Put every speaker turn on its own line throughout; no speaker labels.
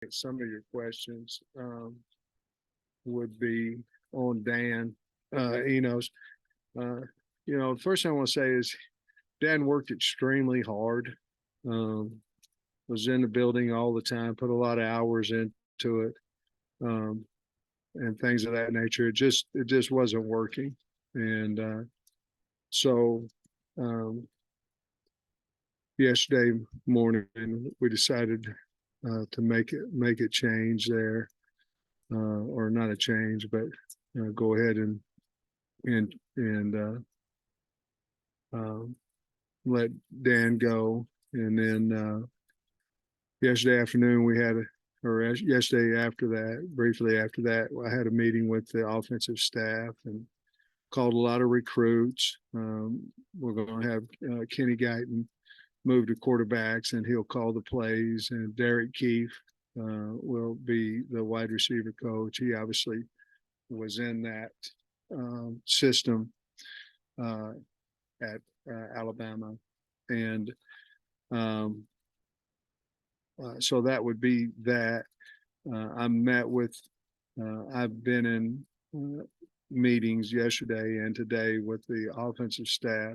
some of your questions would be on Dan Enos. Uh, the first thing I want to say is Dan worked extremely hard. Um, was in the building all the time, put a lot of hours into it, um, and things of that nature. It just wasn't working, and so um, yesterday morning we decided to make it change there, or not a change, but go ahead and um, let Dan go. And then yesterday afternoon we had or yesterday after that, briefly after that, I had a meeting with the offensive staff and called a lot of recruits. We're going to have Kenny Guiton move to quarterbacks, and he'll call the plays. And Derek Keefe will be the wide receiver coach. He obviously was in that system uh, at Alabama, and um, so that would be that. I met with. I've been in meetings yesterday and today with the offensive staff.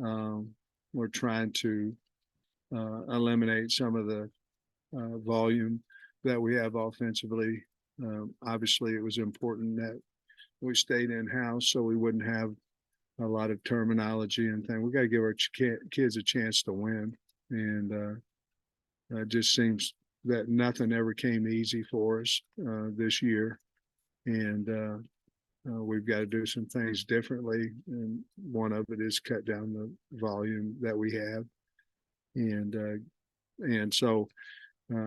Um, we're trying to eliminate some of the volume that we have offensively. Obviously, it was important that we stayed in house so we wouldn't have a lot of terminology and things. We got to give our kids a chance to win, and it just seems that nothing ever came easy for us this year, and we've got to do some things differently. And one of it is cut down the volume that we have, and so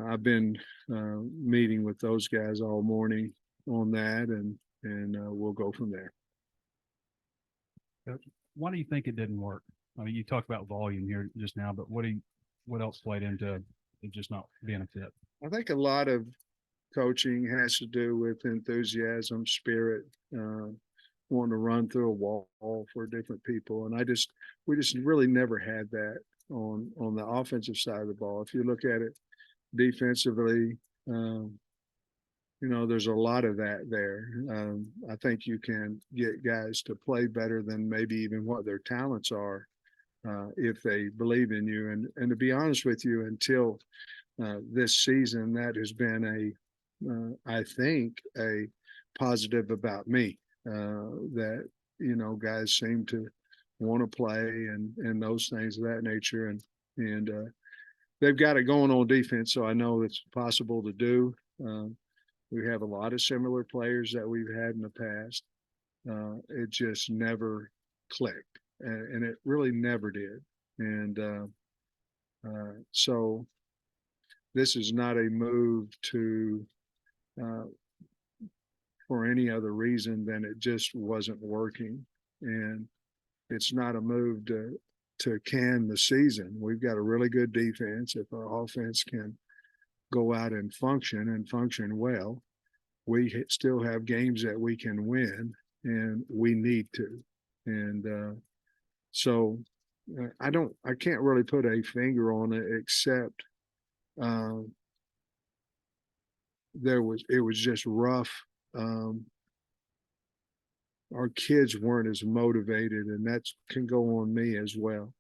I've been meeting with those guys all morning on that, and we'll go from there.
Why do you think it didn't work? I mean, you talked about volume here just now, but what else played into it just not being a fit?
I think a lot of coaching has to do with enthusiasm, spirit, wanting to run through a wall for different people, and we just really never had that on the offensive side of the ball. If you look at it defensively, there's a lot of that there. I think you can get guys to play better than maybe even what their talents are if they believe in you. And to be honest with you, until this season, that has been I think, a positive about me. That guys seem to want to play and those things of that nature, and they've got it going on defense, so I know it's possible to do. We have a lot of similar players that we've had in the past. It just never clicked, and it really never did. And so this is not a move to for any other reason than it just wasn't working. And it's not a move to can the season. We've got a really good defense. If our offense can go out and function well, we still have games that we can win, and we need to. And so I can't really put a finger on it, except it was just rough. Our kids weren't as motivated, and that can go on me as well.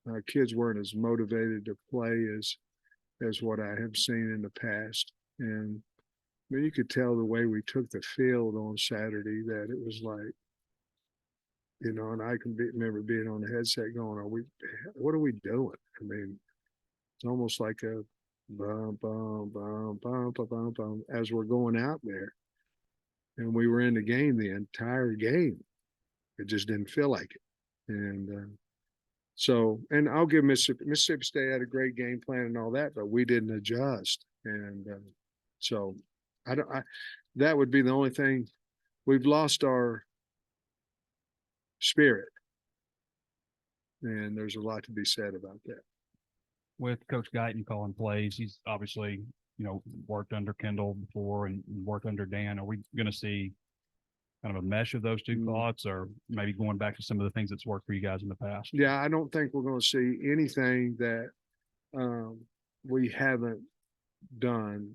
Our kids weren't as motivated to play as what I have seen in the past. And I mean, you could tell the way we took the field on Saturday that it was like, and I can remember being on the headset going, what are we doing? I mean, it's almost like a bum, bum, bum, bum, bum, bum, bum, as we're going out there. And we were in the game the entire game. It just didn't feel like it. And and I'll give Mississippi State had a great game plan and all that, but we didn't adjust. And so that would be the only thing. We've lost our spirit, and there's a lot to be said about that.
With Coach Guiton calling plays, he's obviously worked under Kendall before and worked under Dan. Are we going to see kind of a mesh of those two thoughts, or maybe going back to some of the things that's worked for you guys in the past?
Yeah, I don't think we're going to see anything that we haven't done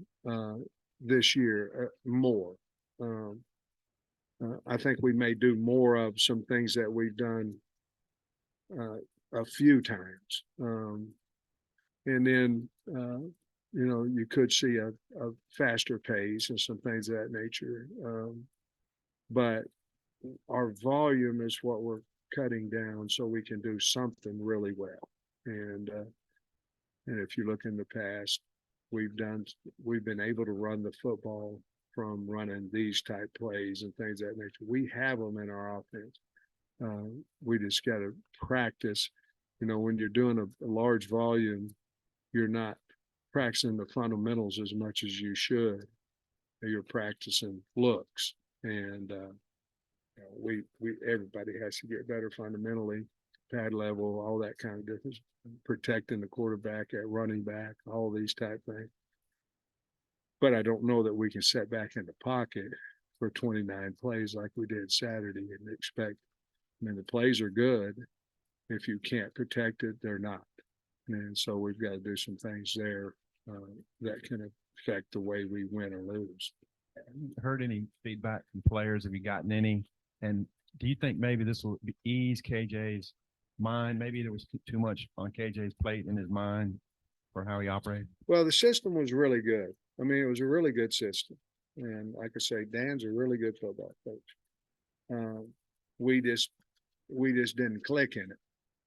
this year more. I think we may do more of some things that we've done a few times. And then, you could see a faster pace and some things of that nature. But our volume is what we're cutting down so we can do something really well. And if you look in the past, we've been able to run the football from running these type plays and things of that nature. We have them in our offense. We just got to practice. When you're doing a large volume, you're not practicing the fundamentals as much as you should. You're practicing looks, and everybody has to get better fundamentally, pad level, all that kind of difference, protecting the quarterback at running back, all these type things. But I don't know that we can set back in the pocket for 29 plays like we did Saturday and expect. The plays are good. If you can't protect it, they're not. And so we've got to do some things there that can affect the way we win or lose.
Heard any feedback from players? Have you gotten any? And do you think maybe this will ease KJ's mind? Maybe there was too much on KJ's plate in his mind for how he operated.
Well, the system was really good. It was a really good system. And like I say, Dan's a really good football coach. We just didn't click in it.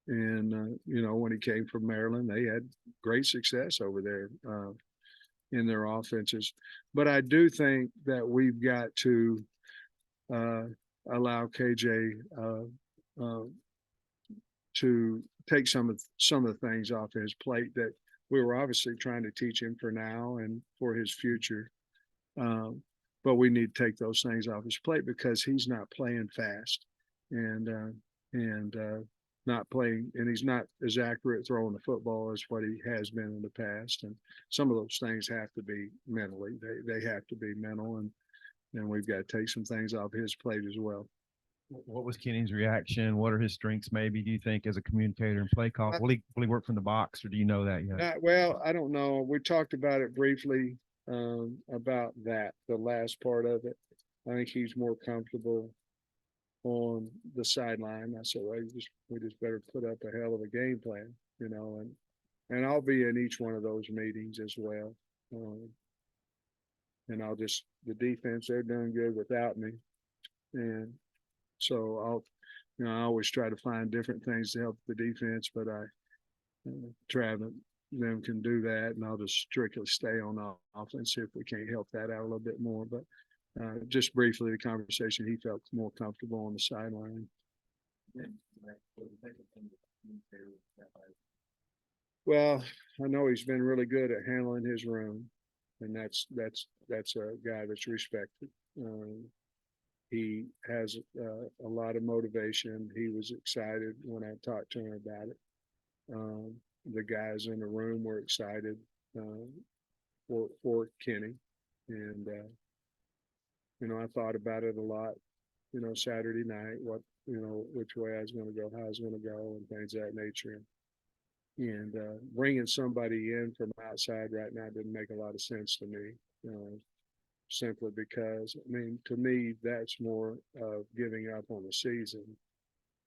And, when he came from Maryland, they had great success over there in their offenses. But I do think that we've got to allow KJ to take some of the things off his plate that we were obviously trying to teach him for now and for his future. But we need to take those things off his plate because he's not playing fast and not playing, and he's not as accurate throwing the football as what he has been in the past. And some of those things have to be mentally, they have to be mental, and we've got to take some things off his plate as well.
What was Kenny's reaction? What are his strengths, maybe, do you think, as a communicator and play call? Will he work from the box, or do you know that yet?
Well, I don't know. We talked about it briefly, about that, the last part of it. I think he's more comfortable on the sideline. I said, well, we just better put up a hell of a game plan, and I'll be in each one of those meetings as well. And the defense, they're doing good without me. And so I always try to find different things to help the defense, but Trav and them can do that, and I'll just strictly stay on offense, see if we can't help that out a little bit more. But just briefly, the conversation, he felt more comfortable on the sideline. Well, I know he's been really good at handling his room, and that's a guy that's respected. He has a lot of motivation. He was excited when I talked to him about it. The guys in the room were excited for Kenny, and I thought about it a lot, Saturday night, which way I was going to go, how I was going to go, and things of that nature. And bringing somebody in from outside right now didn't make a lot of sense to me, simply because, to me, that's more of giving up on the season.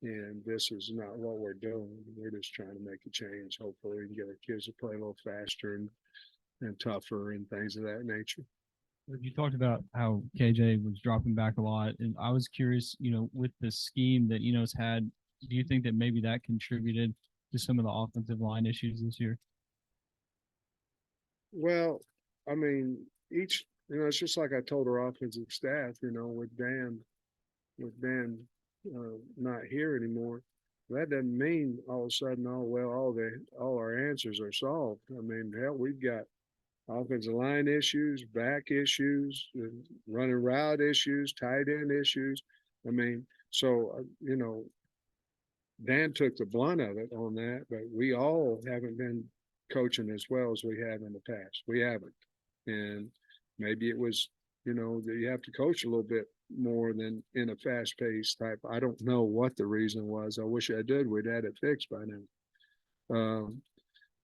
And this is not what we're doing. We're just trying to make a change. Hopefully we can get our kids to play a little faster and tougher and things of that nature.
You talked about how KJ was dropping back a lot, and I was curious, with the scheme that Eno's had, do you think that maybe that contributed to some of the offensive line issues this year?
Well, it's just like I told our offensive staff, with Dan not here anymore. That doesn't mean all of a sudden, all our answers are solved. Hell, we've got offensive line issues, back issues, running route issues, tight end issues. So Dan took the blunt of it on that, but we all haven't been coaching as well as we have in the past. We haven't. And maybe it was, that you have to coach a little bit more than in a fast-paced type. I don't know what the reason was. I wish I did. We'd had it fixed by now.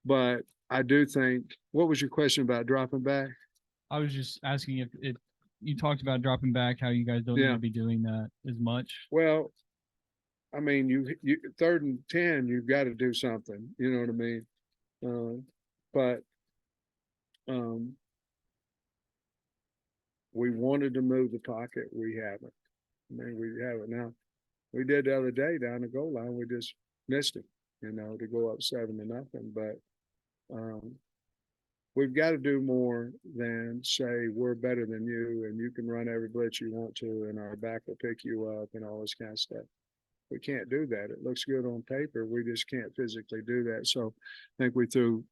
But I do think, what was your question about dropping back?
I was just asking if you talked about dropping back, how you guys don't need
Yeah.
to be doing that as much.
Well, I mean, you 3rd and 10, you've got to do something, you know what I mean? But we wanted to move the pocket. We haven't. I mean, we haven't now. We did the other day down the goal line. We just missed it, to go up 7-0. But we've got to do more than say we're better than you and you can run every blitz you want to and our back will pick you up and all this kind of stuff. We can't do that. It looks good on paper. We just can't physically do that. So I think we threw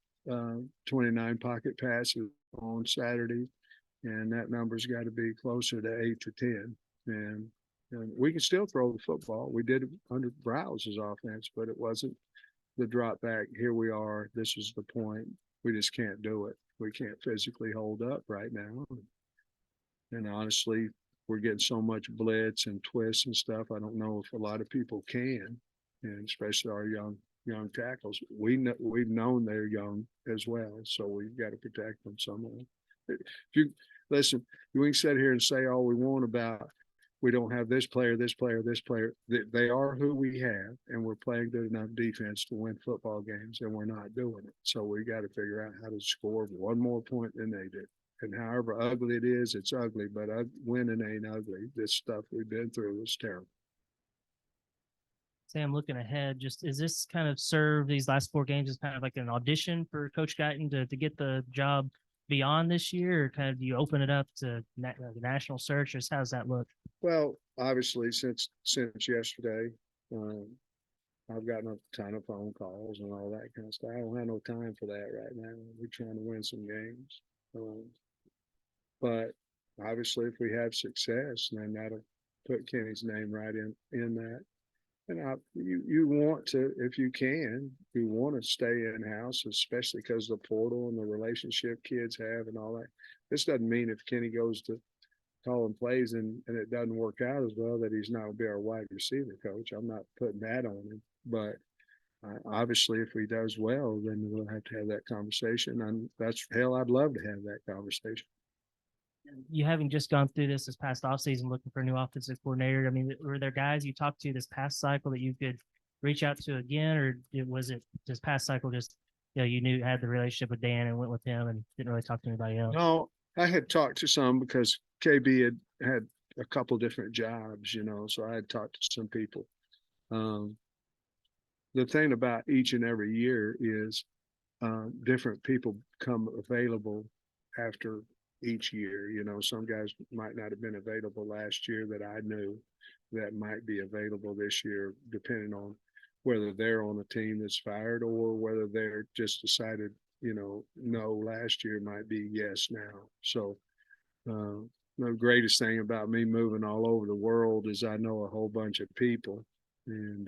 29 pocket passes on Saturday, and that number's got to be closer to 8 to 10. And we can still throw the football. We did under Browse's offense, but it wasn't the drop back. Here we are. This is the point. We just can't do it. We can't physically hold up right now. And honestly, we're getting so much blitz and twists and stuff. I don't know if a lot of people can, and especially our young tackles. We've known they're young as well, so we've got to protect them somehow. If you listen, we can sit here and say all we want about we don't have this player, this player, this player. They are who we have, and we're playing good enough defense to win football games, and we're not doing it. So we got to figure out how to score one more point than they did. And however ugly it is, it's ugly, but winning ain't ugly. This stuff we've been through is terrible.
Sam, looking ahead, just is this kind of serve these last 4 games as kind of like an audition for Coach Guiton to get the job beyond this year, or kind of do you open it up to the national search, or how does that look?
Well, obviously, since yesterday, I've gotten a ton of phone calls and all that kind of stuff. I don't have no time for that right now. We're trying to win some games. But obviously, if we have success, then that'll put Kenny's name right in that. And you want to, if you can, you want to stay in house, especially because the portal and the relationship kids have and all that. This doesn't mean if Kenny goes to calling plays and it doesn't work out as well that he's not going to be our wide receiver coach. I'm not putting that on him, but obviously if he does well, then we'll have to have that conversation. And that's hell, I'd love to have that conversation.
You having just gone through this past offseason looking for a new offensive coordinator, I mean, were there guys you talked to this past cycle that you could reach out to again, or was it this past cycle just, you knew had the relationship with Dan and went with him and didn't really talk to anybody else?
No, I had talked to some because KB had a couple different jobs, so I had talked to some people. The thing about each and every year is different people come available after each year. Some guys might not have been available last year that I knew that might be available this year, depending on whether they're on a team that's fired or whether they're just decided, no, last year might be yes now. So the greatest thing about me moving all over the world is I know a whole bunch of people, and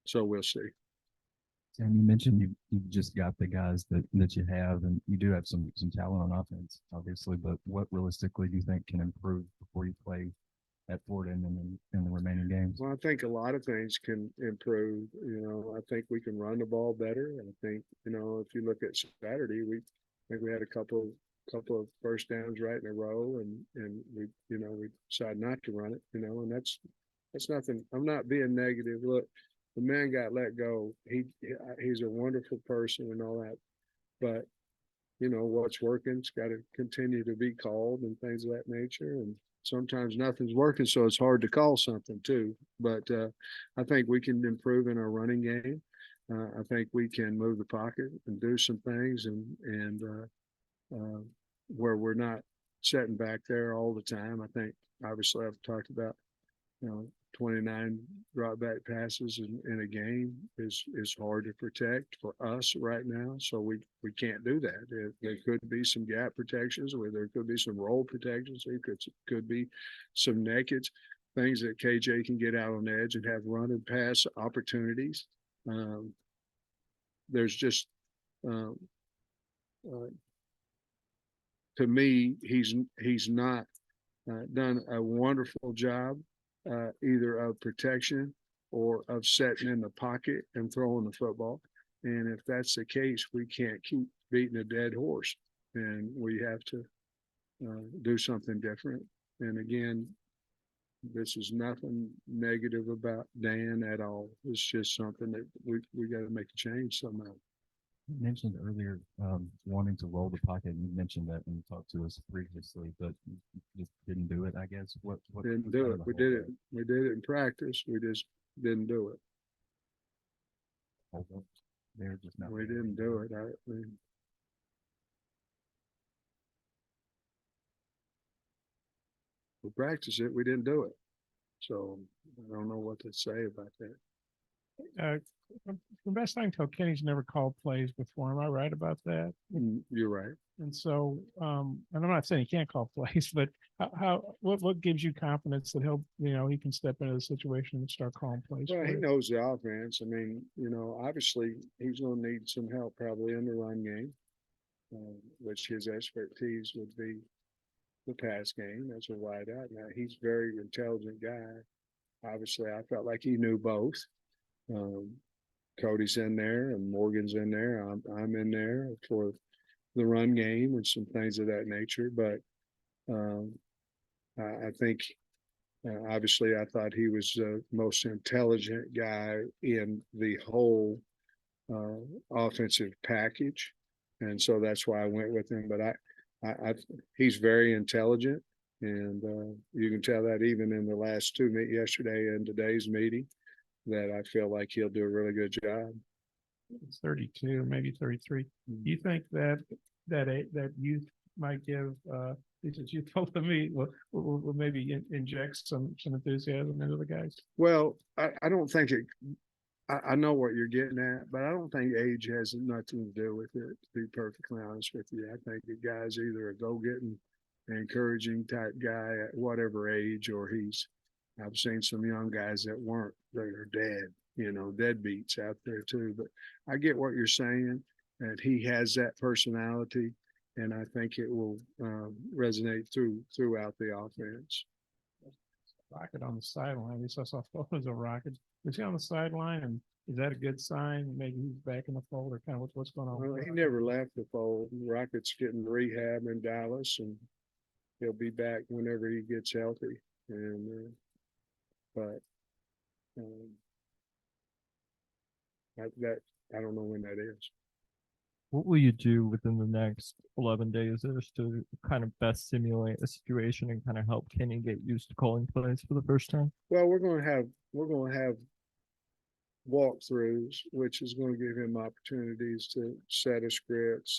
so we'll see.
And you mentioned you just got the guys that you have, and you do have some talent on offense, obviously. But what realistically do you think can improve before you play at Florida and in the remaining games?
Well, I think a lot of things can improve. I think we can run the ball better. I think if you look at Saturday, I think we had a couple of first downs right in a row, and we decided not to run it. And that's nothing. I'm not being negative. Look. The man got let go. He's a wonderful person and all that, but what's working, it's got to continue to be called and things of that nature. And sometimes nothing's working, so it's hard to call something too. But I think we can improve in our running game. I think we can move the pocket and do some things, and where we're not sitting back there all the time. I think obviously I've talked about 29 drop back passes in a game is hard to protect for us right now. So we can't do that. There could be some gap protections, or there could be some roll protections. There could be some nakeds, things that KJ can get out on the edge and have run and pass opportunities. There's just to me, he's not done a wonderful job either of protection or of setting in the pocket and throwing the football. And if that's the case, we can't keep beating a dead horse, and we have to do something different. And again, this is nothing negative about Dan at all. It's just something that we got to make a change somehow.
You mentioned earlier wanting to roll the pocket. You mentioned that when you talked to us previously, but you just didn't do it, I guess. What
Didn't
was
do
kind
it.
of the
We
hold
did
up?
it. We did it in practice. We just didn't do it.
Hold up. They're just not.
We didn't do it. We practiced it. We didn't do it. So I don't know what to say about that.
The best I can tell, Kenny's never called plays before. Am I right about that?
You're right.
And so, and I'm not saying he can't call plays, but what gives you confidence that he can step into the situation and start calling plays?
Well,
for
he
you?
knows the offense. I mean, obviously he's going to need some help probably in the run game, which his expertise would be the pass game as a wideout. Now, he's a very intelligent guy. Obviously, I felt like he knew both. Cody's in there and Morgan's in there. I'm in there for the run game and some things of that nature. But I think obviously I thought he was the most intelligent guy in the whole offensive package, and so that's why I went with him. But he's very intelligent, and you can tell that even in the last two yesterday and today's meeting, that I feel like he'll do a really good job.
It's 32, maybe 33. Do you think that youth might give you told me will maybe inject some enthusiasm into the guys?
Well, I don't think it. I know what you're getting at, but I don't think age has nothing to do with it. To be perfectly honest with you, I think the guy's either a go-getting, encouraging type guy at whatever age, or I've seen some young guys that weren't, that are dead, deadbeats out there too. But I get what you're saying, and he has that personality, and I think it will resonate throughout the offense.
Rocket on the sideline. At least I saw photos of Rocket. Is he on the sideline, and is that a good sign? Maybe he's back in the fold, or kind of what's going on?
Well, he never left the fold. Rocket's getting rehab in Dallas, and he'll be back whenever he gets healthy. And but I don't know when that is.
What will you do within the next 11 days is to kind of best simulate a situation and kind of help Kenny get used to calling plays for the first time?
Well, we're going to have walkthroughs, which is going to give him opportunities to set a script,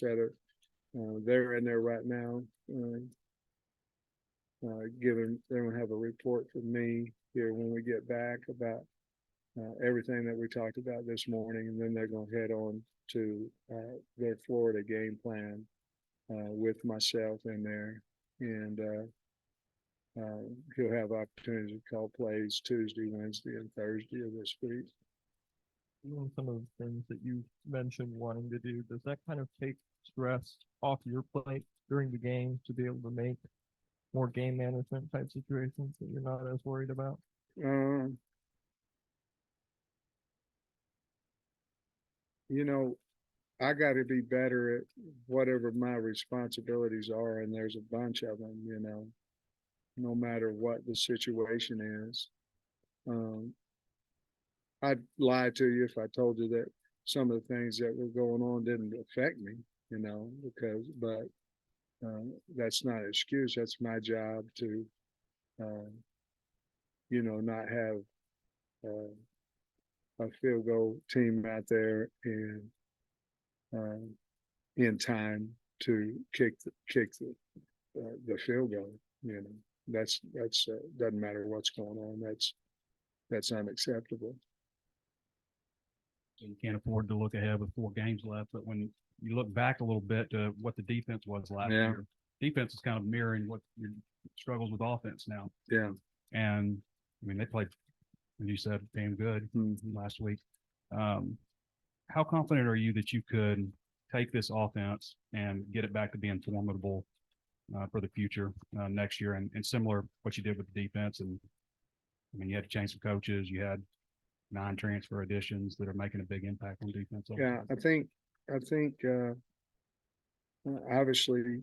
they're in there right now. They're going to have a report from me here when we get back about everything that we talked about this morning, and then they're going to head on to their Florida game plan with myself in there, and he'll have opportunity to call plays Tuesday, Wednesday, and Thursday of this week.
Some of the things that you mentioned wanting to do, does that kind of take stress off your plate during the game to be able to make more game management type situations that you're not as worried about?
I got to be better at whatever my responsibilities are, and there's a bunch of them, no matter what the situation is. I'd lie to you if I told you that some of the things that were going on didn't affect me, but that's not an excuse. That's my job to, not have a field goal team out there and in time to kick the field goal. That's doesn't matter what's going on. That's unacceptable.
You can't afford to look ahead with 4 games left. But when you look back a little bit to what the defense was last year, defense is kind of mirroring what your struggles with offense now.
Yeah.
And I mean, they played, as you said, damn good last week. How confident are you that you could take this offense and get it back to being formidable for the future next year, and similar what you did with the defense? And I mean, you had to change some coaches. You had non-transfer additions that are making a big impact on defense?
Yeah, I think, obviously,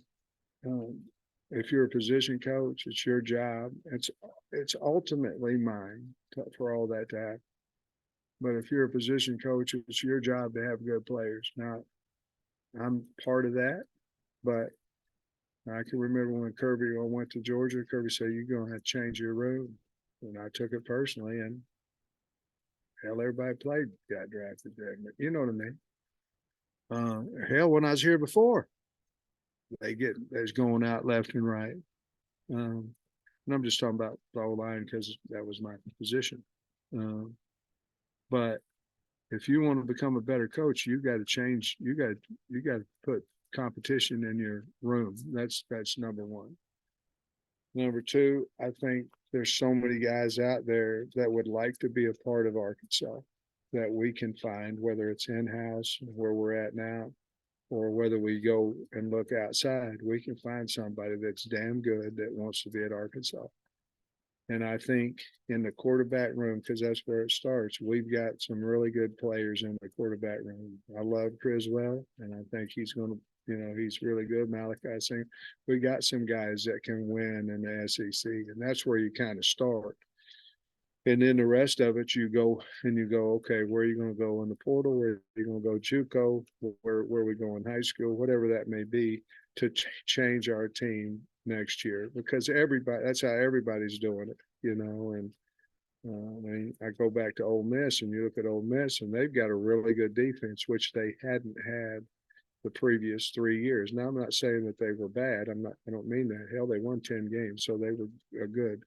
if you're a position coach, it's your job. It's ultimately mine for all that to happen. But if you're a position coach, it's your job to have good players. Now, I'm part of that, but I can remember when Kirby, I went to Georgia, Kirby said, "You're going to have to change your room." And I took it personally, and hell, everybody played, got drafted there. You know what I mean? Hell, when I was here before, they's going out left and right. And I'm just talking about the O-line because that was my position. But if you want to become a better coach, you got to change. You got to put competition in your room. That's number one. Number two, I think there's so many guys out there that would like to be a part of Arkansas that we can find, whether it's in-house where we're at now, or whether we go and look outside, we can find somebody that's damn good that wants to be at Arkansas. And I think in the quarterback room, because that's where it starts, we've got some really good players in the quarterback room. I love Criswell, and I think he's going to, he's really good. Malachi Singh. We got some guys that can win in the SEC, and that's where you kind of start. And then the rest of it, you go, okay, where are you going to go in the portal? Where are you going to go JUCO? Where are we going high school? Whatever that may be, to change our team next year, because that's how everybody's doing it, and I mean, I go back to Ole Miss, and you look at Ole Miss, and they've got a really good defense, which they hadn't had the previous 3 years. Now, I'm not saying that they were bad. I don't mean that. Hell, they won 10 games, so they were good.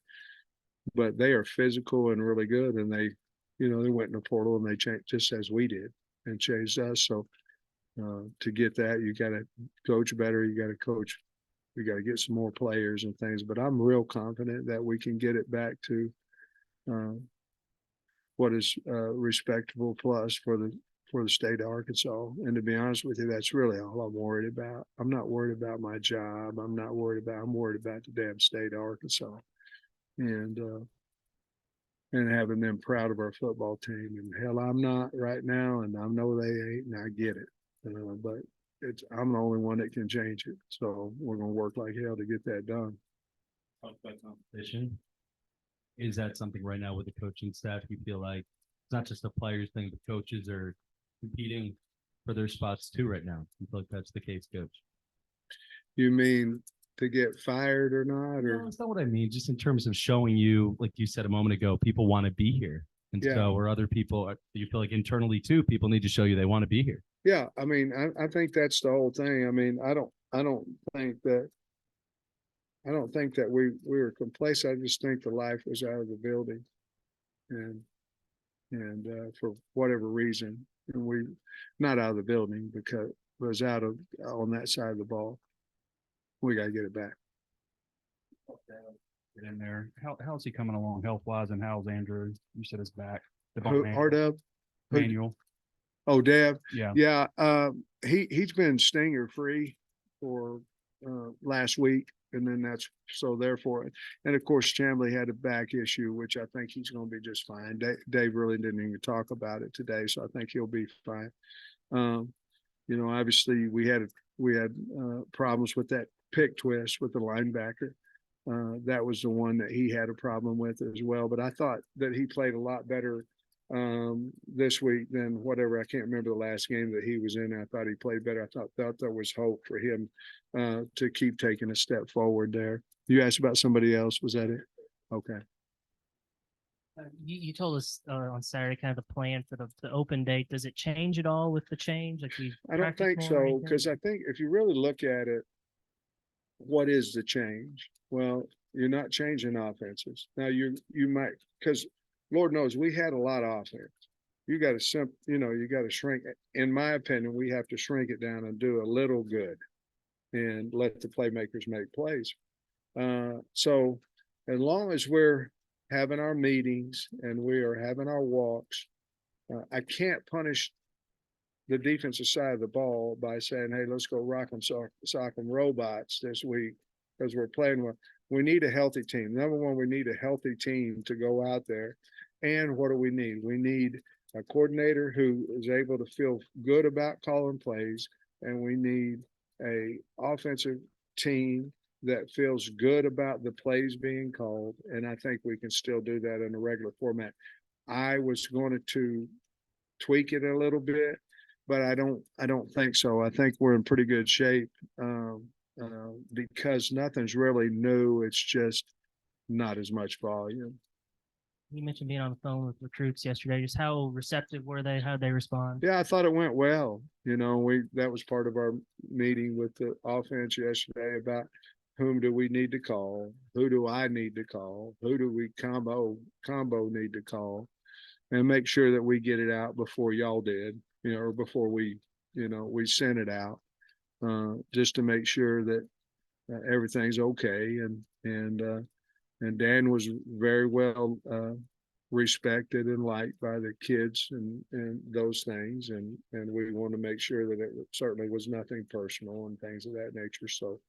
But they are physical and really good, and they went in the portal and they changed just as we did and changed us. So to get that, you got to coach better. You got to coach. We got to get some more players and things. But I'm real confident that we can get it back to what is respectable plus for the state of Arkansas. And to be honest with you, that's really all I'm worried about. I'm not worried about my job. I'm worried about the damn state of Arkansas. And having them proud of our football team. And hell, I'm not right now, and I know they ain't, and I get it. But I'm the only one that can change it. So we're gonna work like hell to get that done.
Talk about competition. Is that something right now with the coaching staff you feel like it's not just a players thing, but coaches are competing for their spots too right now? You feel like that's the case, Coach?
You mean to get fired or not?
No,
Or
that's not what I mean. Just in terms of showing you, like you said a moment ago, people want to be here. And
Yeah.
so, or other people, you feel like internally too, people need to show you they want to be here.
yeah, I mean, I think that's the whole thing. I mean, I don't think that we were complacent. I just think the life was out of the building, and for whatever reason, and we not out of the building because it was on that side of the ball. We got to get it back.
Get in there. How's he coming along health wise, and how's Andrew? You said his back.
Hard up.
Manual.
Oh, Deb.
Yeah.
Yeah. He's been stinger free for last week. And then therefore, and of course, Chamblee had a back issue, which I think he's going to be just fine. Dave really didn't even talk about it today. So I think he'll be fine. Obviously we had problems with that pick twist with the linebacker. That was the one that he had a problem with as well. But I thought that he played a lot better this week than whatever. I can't remember the last game that he was in. I thought he played better. I thought there was hope for him to keep taking a step forward there. You asked about somebody else. Was that it? Okay.
You told us on Saturday kind of the plan for the open date. Does it change at all with the change? Like
I don't think so, because I think if you really look at it, what is the change? Well, you're not changing offenses. Now you might, because Lord knows we had a lot of offense. You got to you got to shrink it. In my opinion, we have to shrink it down and do a little good and let the playmakers make plays. So as long as we're having our meetings and we are having our walks, I can't punish the defensive side of the ball by saying, hey, let's go rock 'em, sock 'em robots this week because we're playing well. We need a healthy team. Number one, we need a healthy team to go out there And what do we need? We need a coordinator who is able to feel good about calling plays, and we need a offensive team that feels good about the plays being called. And I think we can still do that in a regular format. I was going to tweak it a little bit, but I don't think so. I think we're in pretty good shape because nothing's really new. It's just not as much volume.
You mentioned being on the phone with recruits yesterday. Just how receptive were they? How'd they respond?
Yeah, I thought it went well. That was part of our meeting with the offense yesterday about whom do we need to call? Who do I need to call? Who do we combo need to call? And make sure that we get it out before y'all did, or before we sent it out, just to make sure that everything's okay. And Dan was very well respected and liked by the kids and those things. And we want to make sure that it certainly was nothing personal and things of that nature. So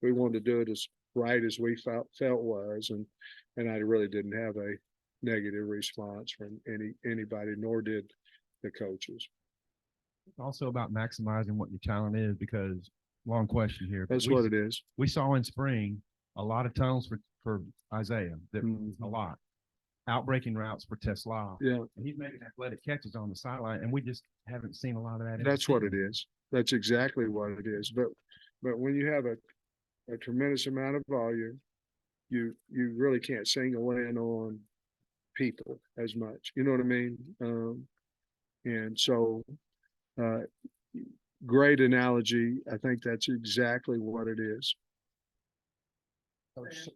we wanted to do it as right as we felt was. And I really didn't have a negative response from anybody, nor did the coaches.
It's also about maximizing what your talent is, because long question here.
That's what it is.
We saw in spring a lot of tunnels for Isaiah, a lot. Outbreaking routes for Tesla.
Yeah.
And he's making athletic catches on the sideline, and we just haven't seen a lot of that.
That's what it is. That's exactly what it is. But when you have a tremendous amount of volume, you really can't single in on people as much. You know what I mean? And so great analogy. I think that's exactly what it is.
Coach,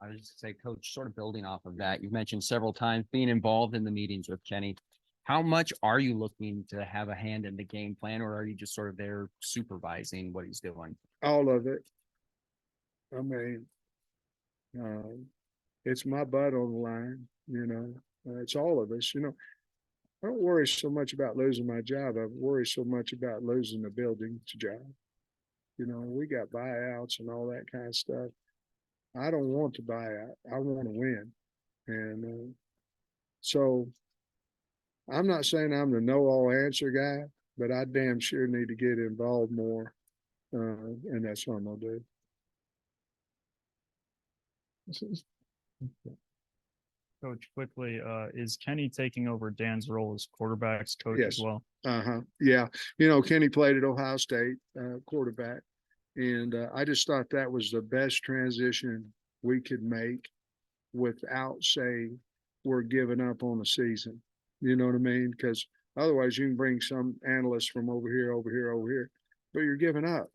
I was just say, Coach, sort of building off of that, you've mentioned several times being involved in the meetings with Kenny. How much are you looking to have a hand in the game plan, or are you just sort of there supervising what he's doing?
All of it. I mean, it's my butt on the line, it's all of us, I don't worry so much about losing my job. I worry so much about losing the building's job. We got buyouts and all that kind of stuff. I don't want to buy out. I want to win. And so I'm not saying I'm the know-all answer guy, but I damn sure need to get involved more. And that's what I'm going to do.
Coach, quickly, is Kenny taking over Dan's role as quarterback's coach
Yes.
as well?
Yeah. Kenny played at Ohio State, quarterback. And I just thought that was the best transition we could make without saying we're giving up on the season. You know what I mean? Because otherwise you can bring some analysts from over here, but you're giving up.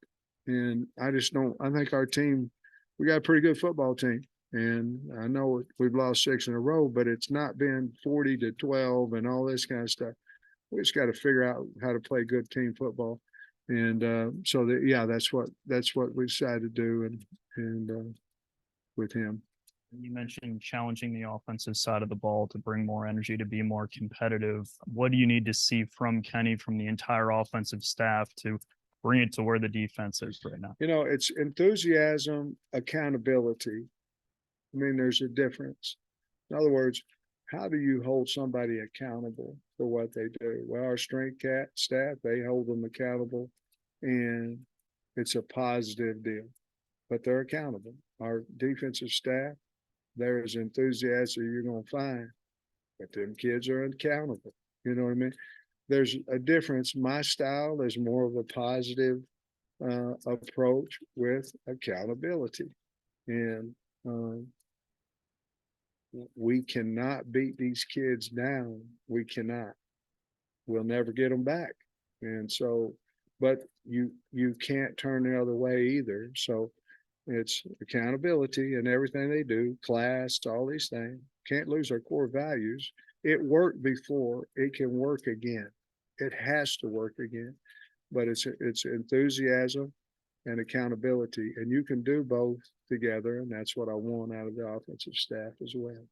And I think our team, we got a pretty good football team. And I know we've lost 6 in a row, but it's not been 40-12 and all this kind of stuff. We just got to figure out how to play good team football. And that's what we decided to do and with him.
You mentioned challenging the offensive side of the ball to bring more energy, to be more competitive. What do you need to see from Kenny, from the entire offensive staff, to bring it to where the defense is right now?
It's enthusiasm, accountability. I mean, there's a difference. In other words, how do you hold somebody accountable for what they do? Well, our strength staff, they hold them accountable, and it's a positive deal, but they're accountable. Our defensive staff, they're as enthusiastic as you're going to find, but them kids are accountable. You know what I mean? There's a difference. My style is more of a positive approach with accountability. And we cannot beat these kids down. We cannot. We'll never get them back. And so, but you can't turn the other way either. So it's accountability in everything they do, class, all these things. Can't lose our core values. It worked before. It can work again. It has to work again. But it's enthusiasm and accountability, and you can do both together, and that's what I want out of the offensive staff as well.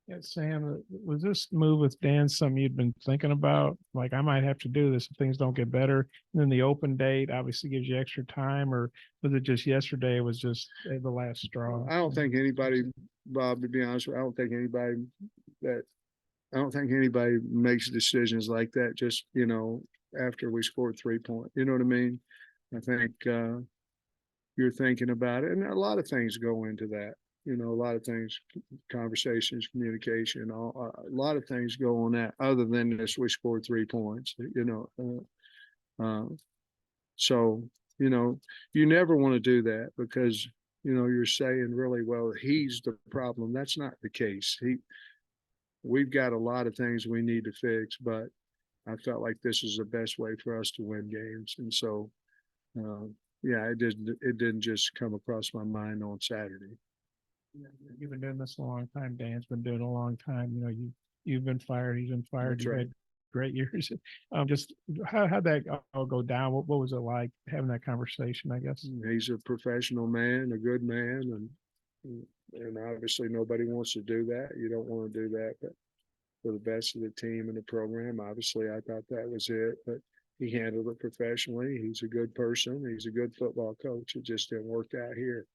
Yeah, Sam, was this move with Dan something you'd been thinking about? Like, I might have to do this if things don't get better. And then the open date obviously gives you extra time, or was it just yesterday? It was just the last straw.
I don't think anybody, Bob, to be honest, with you, I don't think anybody makes decisions like that just, after we scored 3 points. You know what I mean? I think you're thinking about it, and a lot of things go into that. A lot of things, conversations, communication, a lot of things go on that other than this, we scored 3 points, so, you never want to do that because, you're saying really, well, he's the problem. That's not the case. We've got a lot of things we need to fix, but I felt like this is the best way for us to win games. And so, yeah, it didn't just come across my mind on Saturday.
You've been doing this a long time. Dan's been doing it a long time. You've been fired. He's been fired.
That's
You've
right.
had great years. Just how'd that all go down? What was it like having that conversation, I guess?
He's a professional man, a good man, and obviously nobody wants to do that. You don't want to do that, but for the best of the team and the program, obviously I thought that was it, but he handled it professionally. He's a good person. He's a good football coach. It just didn't work out here.